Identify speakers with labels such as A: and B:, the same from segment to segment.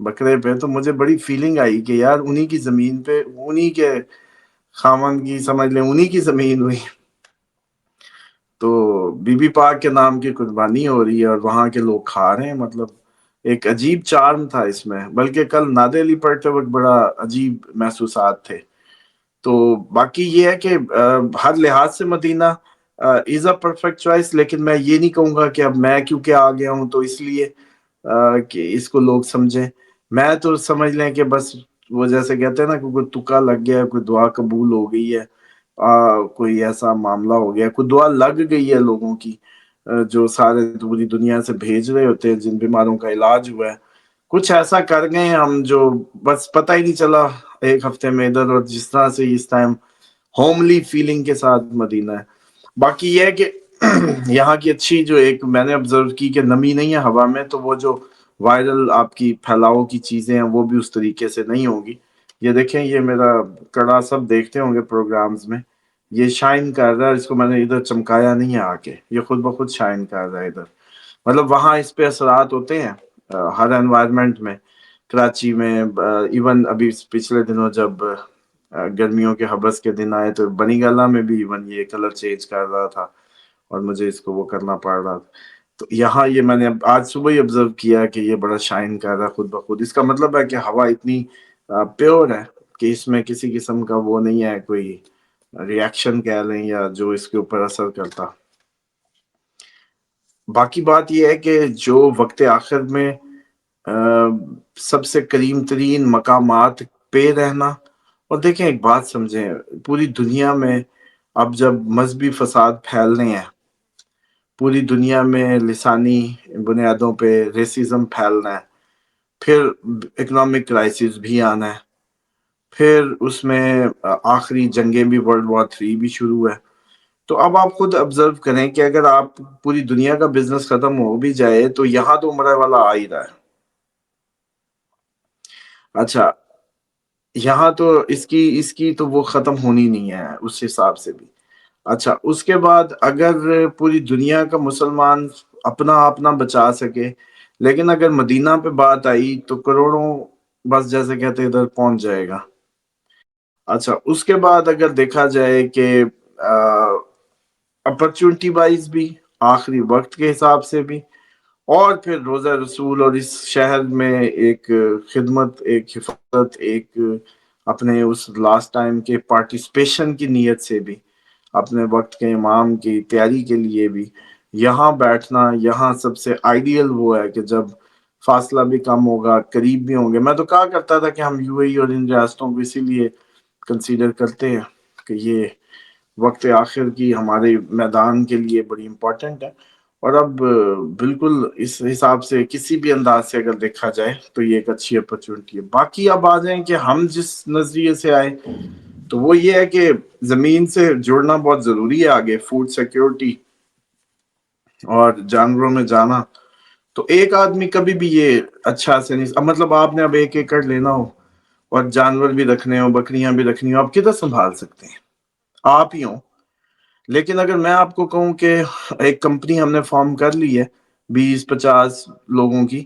A: بکرے پہ، تو مجھے بڑی فیلنگ آئی کہ یار انہی کی زمین پہ، انہی کے خاوند کی سمجھ لیں انہی کی زمین ہوئی، تو بی بی پاک کے نام کی قربانی ہو رہی ہے اور وہاں کے لوگ کھا رہے ہیں. مطلب ایک عجیب چارم تھا اس میں. بلکہ کل نادر علی پڑھتے وقت بڑا عجیب محسوسات تھے. تو باقی یہ ہے کہ ہر لحاظ سے مدینہ از اے پرفیکٹ چوائس. لیکن میں یہ نہیں کہوں گا کہ اب میں کیونکہ آ گیا ہوں تو اس لیے کہ اس کو لوگ سمجھیں. میں تو سمجھ لیں کہ بس وہ جیسے کہتے ہیں نا کہ کوئی تکا لگ گیا ہے، کوئی دعا قبول ہو گئی ہے، کوئی ایسا معاملہ ہو گیا، کوئی دعا لگ گئی ہے لوگوں کی جو سارے پوری دنیا سے بھیج رہے ہوتے ہیں جن بیماروں کا علاج ہوا ہے. کچھ ایسا کر گئے ہم جو بس پتہ ہی نہیں چلا ایک ہفتے میں ادھر. اور جس طرح سے اس ٹائم ہوملی فیلنگ کے ساتھ مدینہ ہے. باقی یہ ہے کہ یہاں کی اچھی جو ایک میں نے آبزرو کی کہ نمی نہیں ہے ہوا میں، تو وہ جو وائرل آپ کی پھیلاؤ کی چیزیں ہیں وہ بھی اس طریقے سے نہیں ہوگی. یہ دیکھیں یہ میرا کڑا سب دیکھتے ہوں گے پروگرامز میں، یہ شائن کر رہا ہے. اس کو میں نے ادھر چمکایا نہیں ہے آ کے، یہ خود بخود شائن کر رہا ہے ادھر. مطلب وہاں اس پہ اثرات ہوتے ہیں ہر انوائرمنٹ میں. کراچی میں ایون ابھی پچھلے دنوں جب گرمیوں کے حبس کے دن آئے تو بنی گالہ میں بھی ایون یہ کلر چینج کر رہا تھا اور مجھے اس کو وہ کرنا پڑ رہا تھا. تو یہاں یہ میں نے آج صبح ہی آبزرو کیا کہ یہ بڑا شائن کر رہا ہے خود بخود. اس کا مطلب ہے کہ ہوا اتنی پیور ہے کہ اس میں کسی قسم کا وہ نہیں ہے کوئی ری ایکشن کہہ لیں یا جو اس کے اوپر اثر کرتا. باقی بات یہ ہے کہ جو وقت آخر میں سب سے کریم ترین مقامات پہ رہنا. اور دیکھیں ایک بات سمجھیں، پوری دنیا میں اب جب مذہبی فساد پھیل رہے ہیں، پوری دنیا میں لسانی بنیادوں پہ ریسزم پھیلنا ہے، پھر اکنامک کرائسس بھی آنا ہے، پھر اس میں آخری جنگیں بھی World War III بھی شروع ہے. تو اب آپ خود آبزرو کریں کہ اگر آپ پوری دنیا کا بزنس ختم ہو بھی جائے تو یہاں تو مرے والا آ ہی رہا ہے. اچھا یہاں تو اس کی تو وہ ختم ہونی نہیں ہے اس حساب سے بھی. اچھا اس کے بعد اگر پوری دنیا کا مسلمان اپنا بچا سکے، لیکن اگر مدینہ پہ بات آئی تو کروڑوں بس جیسے کہتے ادھر پہنچ جائے گا. اچھا اس کے بعد اگر دیکھا جائے کہ اپرچونٹی وائز بھی، آخری وقت کے حساب سے بھی، اور پھر روزہ رسول اور اس شہر میں ایک خدمت، ایک حفاظت، ایک اپنے اس لاسٹ ٹائم کے پارٹیسپیشن کی نیت سے بھی، اپنے وقت کے امام کی تیاری کے لیے بھی یہاں بیٹھنا. یہاں سب سے آئیڈیل وہ ہے کہ جب فاصلہ بھی کم ہوگا، قریب بھی ہوں گے. میں تو کہا کرتا تھا کہ ہم یو اے ای اور ان ریاستوں کو اسی لیے کنسیڈر کرتے ہیں کہ یہ وقت آخر کی ہمارے میدان کے لیے بڑی امپورٹنٹ ہے. اور اب بالکل اس حساب سے کسی بھی انداز سے اگر دیکھا جائے تو یہ ایک اچھی اپرچونٹی ہے. باقی اب آ جائیں کہ ہم جس نظریے سے آئے تو وہ یہ ہے کہ زمین سے جڑنا بہت ضروری ہے آگے، فوڈ سیکیورٹی اور جانوروں میں جانا. تو ایک آدمی کبھی بھی یہ اچھا سے نہیں، اب مطلب آپ نے اب 1 ایکڑ لینا ہو اور جانور بھی رکھنے ہو، بکریاں بھی رکھنی ہو، آپ کدھر سنبھال سکتے ہیں؟ آپ ہی ہوں. لیکن اگر میں آپ کو کہوں کہ ایک کمپنی ہم نے فارم کر لی ہے 20-50 لوگوں کی،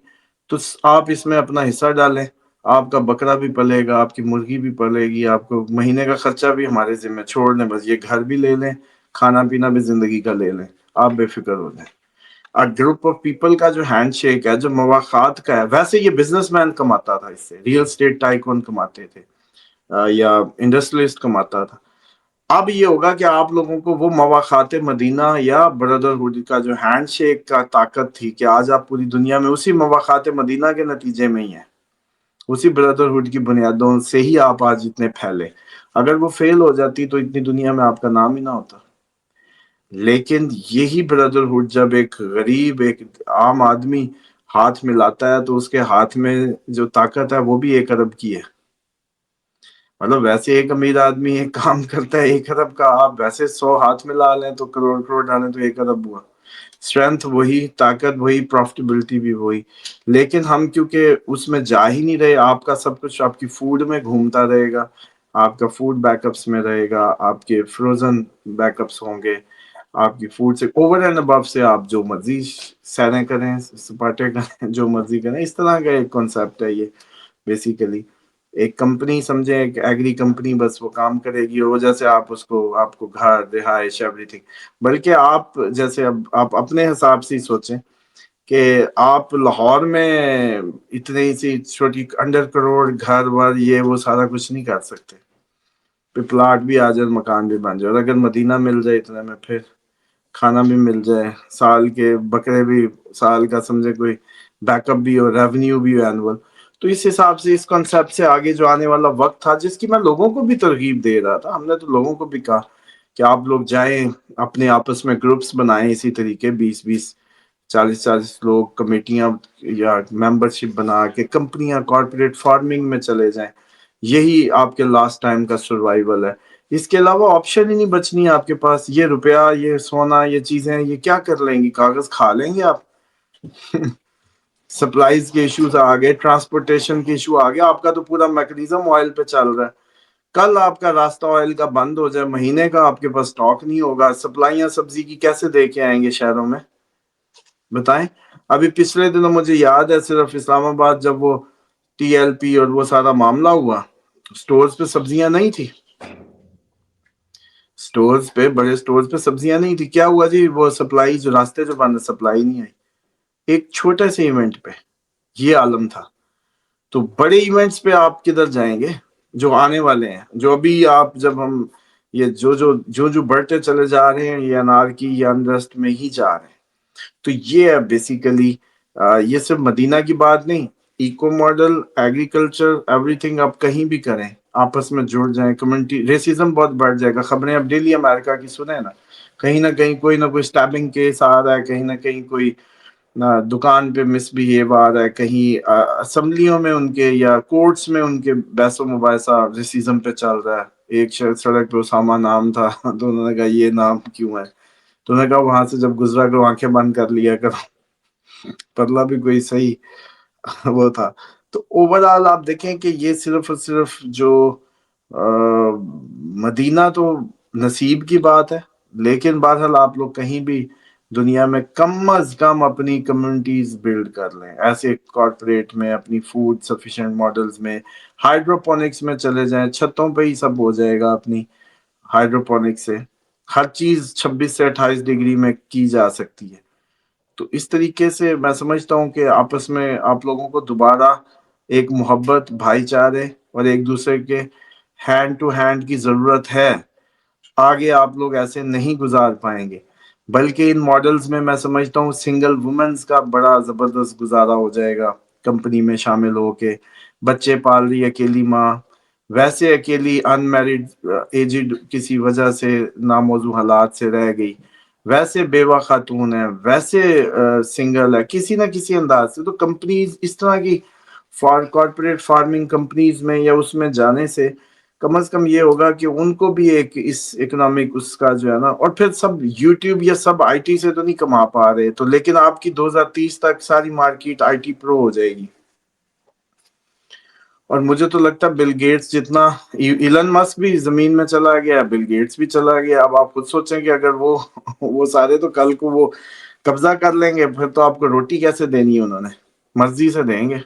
A: تو آپ اس میں اپنا حصہ ڈالیں، آپ کا بکرا بھی پلے گا، آپ کی مرغی بھی پلے گی، آپ کو مہینے کا خرچہ بھی ہمارے ذمہ چھوڑ دیں، بس یہ گھر بھی لے لیں، کھانا پینا بھی زندگی کا لے لیں، آپ بے فکر ہو جائیں. گروپ آف پیپل کا جو ہینڈ شیک ہے، جو مواخات کا ہے، ویسے یہ بزنس مین کماتا تھا، اس سے ریئل اسٹیٹ ٹائکون کماتے تھے یا انڈسٹریلسٹ کماتا تھا. اب یہ ہوگا کہ آپ لوگوں کو وہ مواخات مدینہ یا بردرہڈ کا جو ہینڈ شیک کا طاقت تھی کہ آج آپ پوری دنیا میں اسی مواخات مدینہ کے نتیجے میں ہی ہیں، اسی بردرہڈ کی بنیادوں سے ہی آپ آج اتنے پھیلے. اگر وہ فیل ہو جاتی تو اتنی دنیا میں آپ کا نام ہی نہ ہوتا. لیکن یہی بردرہڈ جب ایک غریب، ایک عام آدمی ہاتھ ملاتا ہے تو اس کے ہاتھ میں جو طاقت ہے وہ بھی 1 ارب کی ہے. مطلب ویسے ایک امیر آدمی ایک کام کرتا ہے 1 ارب کا، آپ ویسے 100 ہاتھ میں لا لیں تو کروڑ کروڑ ڈالیں تو 1 ارب ہوا. اسٹرینتھ وہی، طاقت وہی، پروفٹیبلٹی بھی وہی. لیکن ہم کیونکہ اس میں جا ہی نہیں رہے، آپ کا سب کچھ آپ کی فوڈ میں گھومتا رہے گا، آپ کا فوڈ بیک اپس میں رہے گا، آپ کے فروزن بیک اپس ہوں گے، آپ کی فوڈ سے اوور اینڈ ابو سے آپ جو مرضی سیریں کریں سپاٹے کریں جو مرضی کریں، اس طرح کا ایک کانسیپٹ ہے یہ بیسیکلی. ایک کمپنی سمجھیں، ایک ایگری کمپنی، بس وہ کام کرے گی اور وجہ سے آپ آپ کو گھر رہائش ایوری تھنگ. بلکہ آپ جیسے اب آپ اپنے حساب سے سوچیں کہ آپ لاہور میں اتنی سی چھوٹی 100 کروڑ گھر ور یہ وہ سارا کچھ نہیں کر سکتے. پھر پلاٹ بھی آ جائے، مکان بھی بن جائے، اور اگر مدینہ مل جائے اتنے میں، پھر کھانا بھی مل جائے، سال کے بکرے بھی، سال کا سمجھے کوئی بیک اپ بھی ہو، ریونیو بھی ہو اینول. تو اس حساب سے اس کنسیپٹ سے آگے جو آنے والا وقت تھا، جس کی میں لوگوں کو بھی ترغیب دے رہا تھا، ہم نے تو لوگوں کو بھی کہا کہ آپ لوگ جائیں اپنے آپس میں گروپس بنائیں اسی طریقے 20 40 لوگ کمیٹیاں یا ممبرشپ بنا کے کمپنیاں کارپوریٹ فارمنگ میں چلے جائیں. یہی آپ کے لاسٹ ٹائم کا سروائیول ہے. اس کے علاوہ آپشن ہی نہیں بچنی آپ کے پاس. یہ روپیہ، یہ سونا، یہ چیزیں، یہ کیا کر لیں گی؟ کاغذ کھا لیں گے آپ. سپلائیز کے ایشوز آ گئے، ٹرانسپورٹیشن کے ایشو آ گیا. آپ کا تو پورا میکنیزم آئل پہ چل رہا ہے. کل آپ کا راستہ آئل کا بند ہو جائے، مہینے کا آپ کے پاس سٹاک نہیں ہوگا. سپلائیاں سبزی کی کیسے دے کے آئیں گے شہروں میں؟ بتائیں. ابھی پچھلے دنوں مجھے یاد ہے، صرف اسلام آباد جب وہ TLP اور وہ سارا معاملہ ہوا، سٹورز پہ سبزیاں نہیں تھی. سٹورز پہ، بڑے سٹورز پہ سبزیاں نہیں تھی. کیا ہوا جی؟ وہ سپلائی جو راستے جو بند، سپلائی نہیں آئی. ایک چھوٹے سے ایونٹ پہ یہ عالم تھا. تو بڑے ایونٹس پہ آپ کدھر جائیں گے جو آنے والے ہیں؟ جو ابھی آپ جب ہم یہ جو بڑھتے چلے جا رہے ہیں، یہ انارکی یا انرسٹ میں ہی جا رہے ہیں. تو یہ ہے بیسیکلی، یہ صرف مدینہ کی بات نہیں، eco model, agriculture, everything آپ کہیں بھی کریں، آپس میں جڑ جائیں. کمیونٹی ریسزم بہت بڑھ جائے گا. خبریں اب ڈیلی امریکہ کی سنیں نا، کہیں نہ کہیں کوئی نہ کوئی سٹیبنگ کیس آ رہا ہے، کہیں نہ کہیں کوئی دکان پہ مس بہیو آ رہا ہے، کہیں اسمبلیوں میں ان کے یا کورٹس میں ان کے بحث و مباحثہ ریسزم پہ چل رہا ہے. ایک سڑک پہ اسامہ نام تھا، تو انہوں نے کہا یہ نام کیوں ہے؟ تو انہوں نے کہا وہاں سے جب گزرا کرو آنکھیں بند کر لیا کرو. پتلا بھی کوئی صحیح وہ تھا. تو اوور آل آپ دیکھیں کہ یہ صرف اور صرف جو مدینہ تو نصیب کی بات ہے، لیکن بہرحال آپ لوگ کہیں بھی دنیا میں کم از کم اپنی کمیونٹیز بلڈ کر لیں، ایسے کارپوریٹ میں، اپنی فوڈ سفیشینٹ ماڈلز میں، ہائیڈروپونکس میں چلے جائیں. چھتوں پہ ہی سب ہو جائے گا اپنی ہائیڈروپونکس سے. ہر چیز 26 سے 28 ڈگری میں کی جا سکتی ہے. تو اس طریقے سے میں سمجھتا ہوں کہ آپس میں آپ لوگوں کو دوبارہ ایک محبت، بھائی چارے اور ایک دوسرے کے ہینڈ ٹو ہینڈ کی ضرورت ہے. آگے آپ لوگ ایسے نہیں گزار پائیں گے. بلکہ ان ماڈلز میں سمجھتا ہوں سنگل وومنز کا بڑا زبردست گزارا ہو جائے گا. کمپنی میں شامل ہو کے بچے پال رہی اکیلی ماں، ویسے اکیلی ان میرڈ ایجڈ کسی وجہ سے ناموزوں حالات سے رہ گئی، ویسے بیوہ خاتون ہے، ویسے سنگل ہے کسی نہ کسی انداز سے. تو کمپنیز اس طرح کی کارپوریٹ فارمنگ کمپنیز میں یا اس میں جانے سے کم از کم یہ ہوگا کہ ان کو بھی ایک اس اکنامک اس کا جو ہے نا. اور پھر سب یوٹیوب یا سب IT سے تو نہیں کما پا رہے، تو لیکن آپ کی 2030 تک ساری مارکیٹ IT پرو ہو جائے گی. اور مجھے تو لگتا ہے بل گیٹس جتنا، ایلن مسک بھی زمین میں چلا گیا، بل گیٹس بھی چلا گیا. اب آپ خود سوچیں کہ اگر وہ سارے تو کل کو وہ قبضہ کر لیں گے، پھر تو آپ کو روٹی کیسے دینی ہے؟ انہوں نے مرضی سے دیں گے.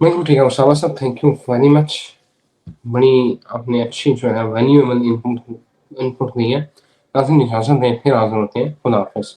B: بالکل ٹھیک ہے اسامہ صاحب، تھینک یو ویری مچ. بڑی آپ نے اچھی جو ہے ویلیویبل انپٹ دی ہے. لازم اجازت دیں، پھر حاضر ہوتے ہیں. خدا حافظ.